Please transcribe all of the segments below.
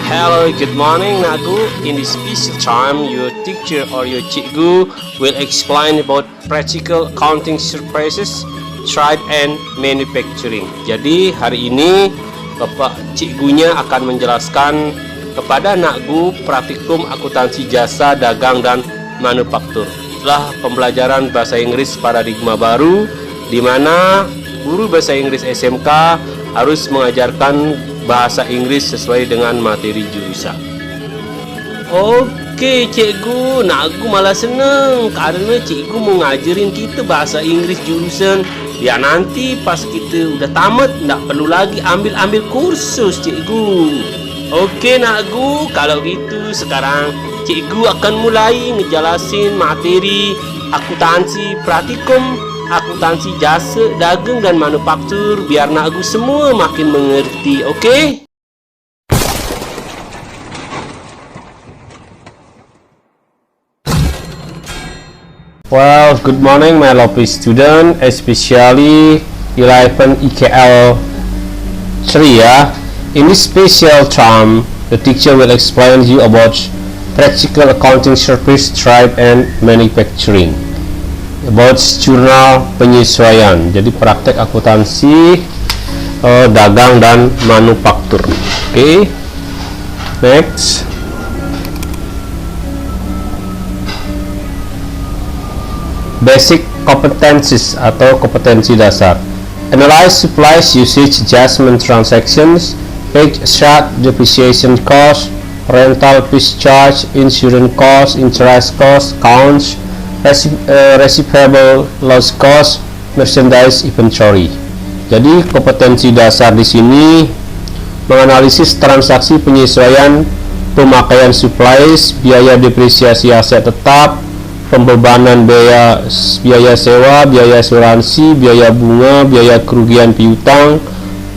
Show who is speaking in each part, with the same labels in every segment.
Speaker 1: Hello, good morning, Nagu. In this special time, your teacher or your cikgu will explain about practical accounting surprises, trade and manufacturing. Jadi hari ini Bapak cikgunya akan menjelaskan kepada Nagu praktikum akuntansi jasa, dagang dan manufaktur. Setelah pembelajaran bahasa Inggris paradigma baru, di mana guru bahasa Inggris SMK harus mengajarkan bahasa Inggris sesuai dengan materi jurusan. Oke cikgu, Nagu malah seneng karena cikgu mau ngajarin kita bahasa Inggris jurusan. Ya nanti pas kita udah tamat nggak perlu lagi ambil kursus cikgu. Oke Nagu, kalau gitu sekarang cikgu akan mulai ngejelasin materi akuntansi praktikum akuntansi jasa, dagang dan manufaktur biar Nagu semua makin mengerti, oke? Well, good morning my lovely student, especially 11 EKL 3 ya. In this special time, the teacher will explain you about practical accounting service, trade and manufacturing. About jurnal penyesuaian, jadi praktek akuntansi dagang dan manufaktur. Oke, next. Basic competencies atau kompetensi dasar. Analyze supplies usage adjustment transactions, page chart depreciation cost, rental fees charge, insurance cost, interest cost, accounts receivable loss cost, merchandise inventory. Jadi kompetensi dasar di sini menganalisis transaksi penyesuaian pemakaian supplies, biaya depresiasi aset tetap, pembebanan biaya sewa, biaya asuransi, biaya bunga, biaya kerugian piutang,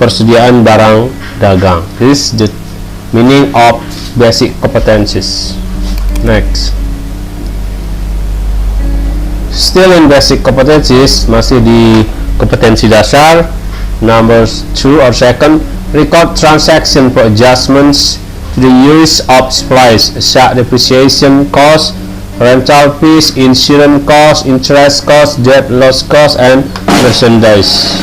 Speaker 1: persediaan barang dagang. This is the meaning of basic competencies. Next. Still in basic competencies, masih di kompetensi dasar. Number 2 or second, record transaction for adjustments to the use of supplies, such depreciation cost, rental fees, insurance cost, interest cost, debt loss cost, and merchandise.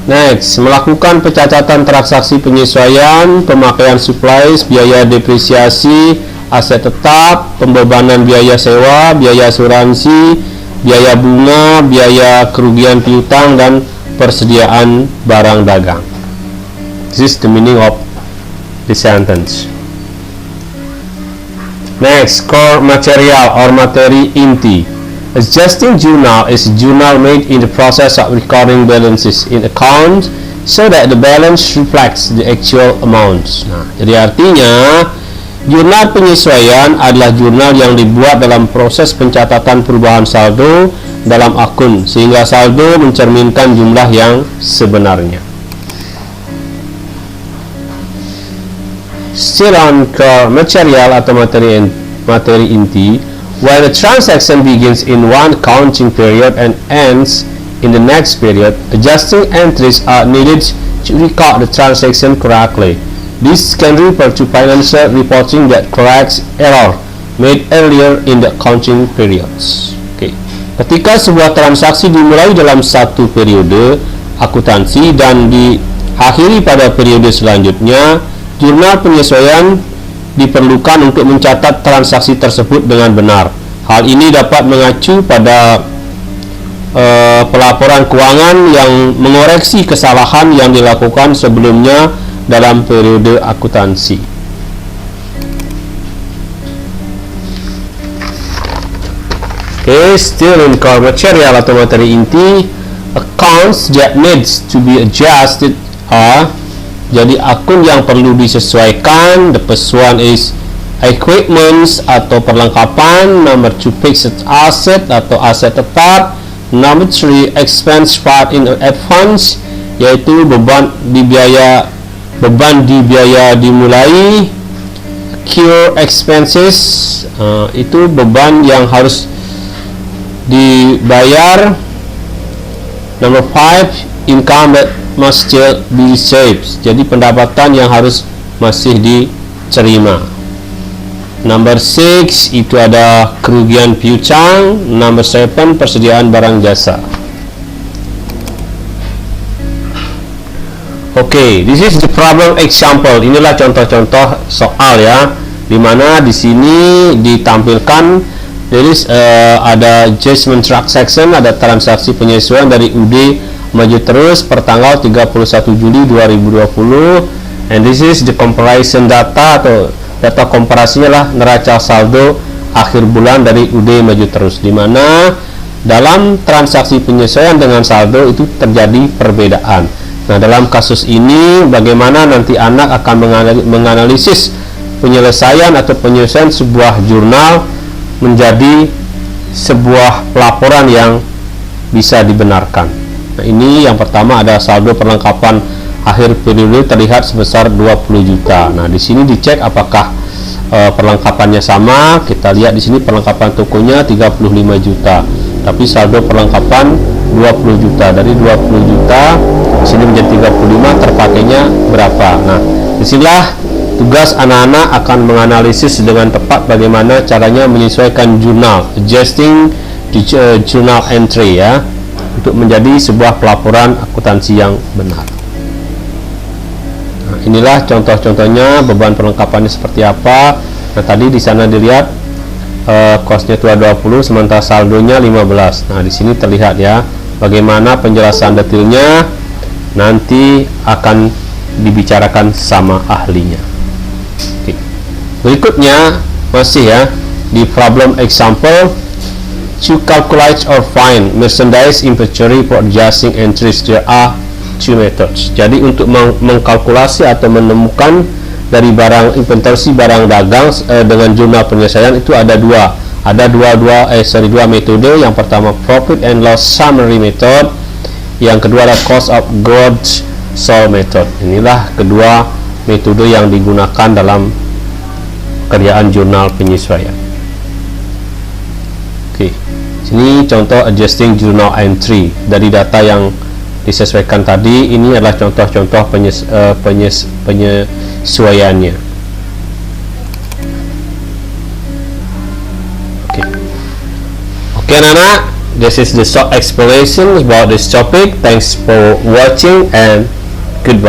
Speaker 1: Next, melakukan pencatatan transaksi penyesuaian pemakaian supplies, biaya depresiasi aset tetap, pembebanan biaya sewa, biaya asuransi, biaya bunga, biaya kerugian piutang, dan persediaan barang dagang. This is the meaning of the sentence. Next, core material or materi inti. Adjusting journal is a journal made in the process of recording balances in account so that the balance reflects the actual amounts. Nah, jadi artinya jurnal penyesuaian adalah jurnal yang dibuat dalam proses pencatatan perubahan saldo dalam akun sehingga saldo mencerminkan jumlah yang sebenarnya. Still on core material atau materi inti, when a transaction begins in one accounting period and ends in the next period, adjusting entries are needed to record the transaction correctly. This can refer to financial reporting that corrects error made earlier in the accounting periods. Okay. Ketika sebuah transaksi dimulai dalam satu periode akuntansi dan diakhiri pada periode selanjutnya, jurnal penyesuaian diperlukan untuk mencatat transaksi tersebut dengan benar. Hal ini dapat mengacu pada pelaporan keuangan yang mengoreksi kesalahan yang dilakukan sebelumnya dalam periode akuntansi. Okay, still in core material atau materi inti, accounts that needs to be adjusted are, jadi akun yang perlu disesuaikan. The first one is equipments atau perlengkapan. Number 2, fixed asset atau aset tetap. Number 3, expense part in advance, yaitu beban di biaya dimulai. Cure expenses, itu beban yang harus dibayar. Number 5, income that must still be saved. Jadi pendapatan yang harus masih diterima. Number 6 itu ada kerugian piutang. Number 7 persediaan barang jasa. Okay, this is the problem example. Inilah contoh-contoh soal ya, dimana di sini ditampilkan ada adjustment transaction, ada transaksi penyesuaian dari UD maju terus pertanggal 31 Juli 2020, and this is the comparison data atau data komparasinya lah neraca saldo akhir bulan dari UD maju terus, dimana dalam transaksi penyesuaian dengan saldo itu terjadi perbedaan. Nah, dalam kasus ini bagaimana nanti anak akan menganalisis penyelesaian atau penyesuaian sebuah jurnal menjadi sebuah pelaporan yang bisa dibenarkan. Nah, ini yang pertama ada saldo perlengkapan akhir periode terlihat sebesar 20 juta. Nah, di sini dicek apakah perlengkapannya sama. Kita lihat di sini perlengkapan tokonya 35 juta, tapi saldo perlengkapan 20 juta. Dari 20 juta di sini menjadi 35, terpakainya berapa? Nah, disinilah tugas anak-anak akan menganalisis dengan tepat bagaimana caranya menyesuaikan jurnal, adjusting the journal entry ya, untuk menjadi sebuah pelaporan akuntansi yang benar. Nah, inilah contoh-contohnya beban perlengkapannya seperti apa. Nah, tadi di sana dilihat costnya itu 20, sementara saldonya 15. Nah, di sini terlihat ya bagaimana penjelasan detailnya nanti akan dibicarakan sama ahlinya. Oke. Berikutnya masih ya di problem example, to calculate or find merchandise inventory for adjusting entries. There are two methods. Jadi untuk mengkalkulasi atau menemukan dari barang inventory barang dagang dengan jurnal penyelesaian itu ada dua metode. Yang pertama profit and loss summary method, yang kedua adalah cost of goods sold method. Inilah kedua metode yang digunakan dalam kerjaan jurnal penyesuaian. Oke, sini contoh adjusting journal entry dari data yang disesuaikan tadi. Ini adalah contoh-contoh penyesuaiannya. Oke anak-anak, this is the short explanation about this topic. Thanks for watching and goodbye.